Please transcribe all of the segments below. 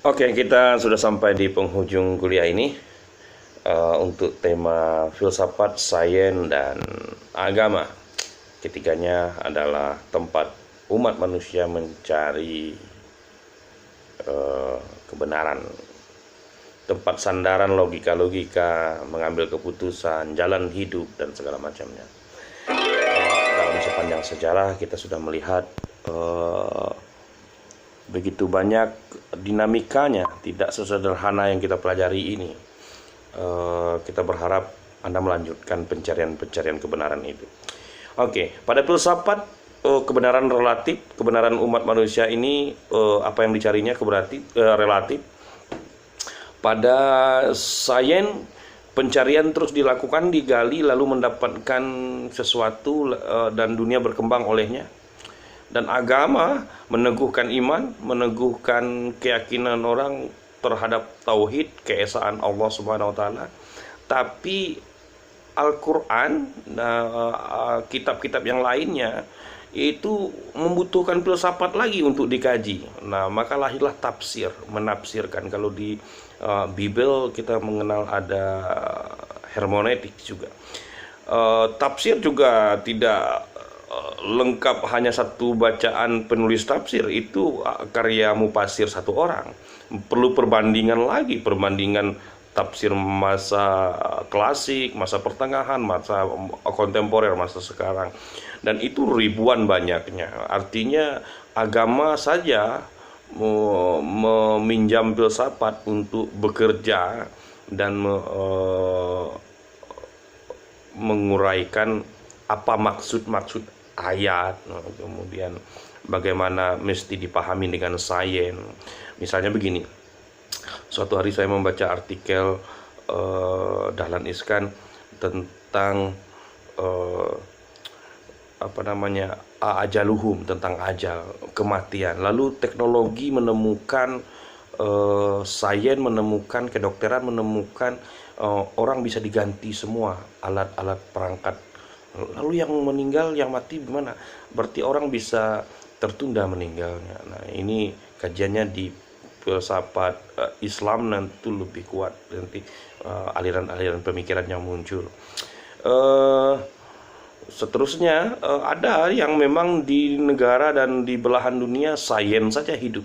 Oke, kita sudah sampai di penghujung kuliah ini untuk tema filsafat, sains, dan agama. Ketiganya adalah tempat umat manusia mencari kebenaran, tempat sandaran logika-logika, mengambil keputusan, jalan hidup, dan segala macamnya. Dalam sepanjang sejarah kita sudah melihat begitu banyak dinamikanya, tidak sesederhana yang kita pelajari ini. Kita berharap Anda melanjutkan pencarian kebenaran itu. Oke, pada filsafat kebenaran relatif, kebenaran umat manusia ini apa yang dicarinya relatif. Pada sains, pencarian terus dilakukan, digali, lalu mendapatkan sesuatu dan dunia berkembang olehnya. Dan agama meneguhkan iman, meneguhkan keyakinan orang terhadap tauhid, keesaan Allah Subhanahu wa taala. Tapi Al-Qur'an, kitab-kitab yang lainnya itu membutuhkan filsafat lagi untuk dikaji. Nah, maka lahirlah tafsir, menafsirkan. Kalau di Bible kita mengenal ada hermeneutik juga. Tafsir juga tidak lengkap hanya satu bacaan penulis tafsir, itu karya mufasir satu orang. Perlu perbandingan lagi, perbandingan tafsir masa klasik, masa pertengahan, masa kontemporer, masa sekarang. Dan itu ribuan banyaknya. Artinya agama saja meminjam filsafat untuk bekerja dan menguraikan apa maksud ayat, kemudian bagaimana mesti dipahami dengan sains. Misalnya begini, suatu hari saya membaca artikel Dahlan Iskan tentang ajaluhum, tentang ajal, kematian. Lalu teknologi menemukan, sains menemukan, kedokteran menemukan orang bisa diganti semua alat-alat perangkat. Lalu yang meninggal, yang mati gimana? Berarti orang bisa tertunda meninggalnya. Nah, ini kajiannya di filsafat Islam nanti lebih kuat, nanti aliran-aliran pemikiran yang muncul. Seterusnya ada yang memang di negara dan di belahan dunia sains saja hidup.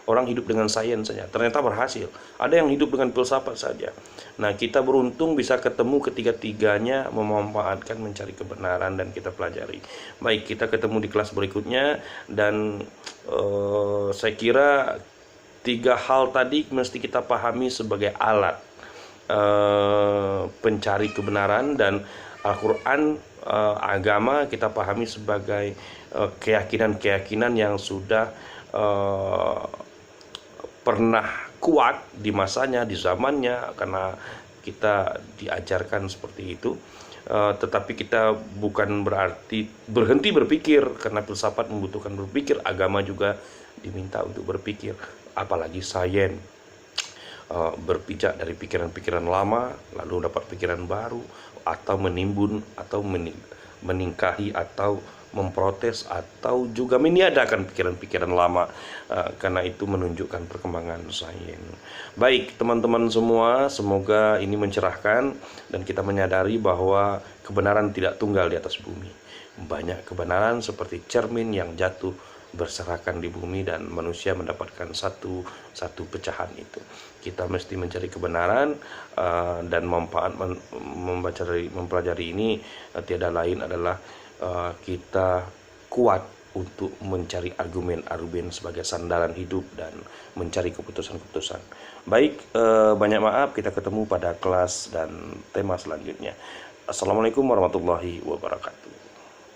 Orang hidup dengan sains saja, ternyata berhasil. Ada yang hidup dengan filsafat saja. Nah, kita beruntung bisa ketemu ketiga-tiganya, memanfaatkan, mencari kebenaran, dan kita pelajari. Baik, kita ketemu di kelas berikutnya, dan saya kira tiga hal tadi mesti kita pahami sebagai alat pencari kebenaran, dan Al-Quran, agama, kita pahami sebagai keyakinan-keyakinan yang sudah pernah kuat di masanya, di zamannya, karena kita diajarkan seperti itu. Tetapi kita bukan berarti berhenti berpikir, karena filsafat membutuhkan berpikir, agama juga diminta untuk berpikir, apalagi sains berpijak dari pikiran-pikiran lama lalu dapat pikiran baru, atau menimbun, atau meningkahi, atau memprotes, atau juga meniadakan pikiran-pikiran lama. Karena itu menunjukkan perkembangan sains. Baik teman-teman semua, semoga ini mencerahkan dan kita menyadari bahwa kebenaran tidak tunggal di atas bumi. Banyak kebenaran seperti cermin yang jatuh berserakan di bumi, dan manusia mendapatkan satu pecahan itu. Kita mesti mencari kebenaran, dan mempelajari ini tiada lain adalah kita kuat untuk mencari argumen-argumen sebagai sandaran hidup dan mencari keputusan-keputusan. Baik, banyak maaf, kita ketemu pada kelas dan tema selanjutnya. Assalamualaikum warahmatullahi wabarakatuh.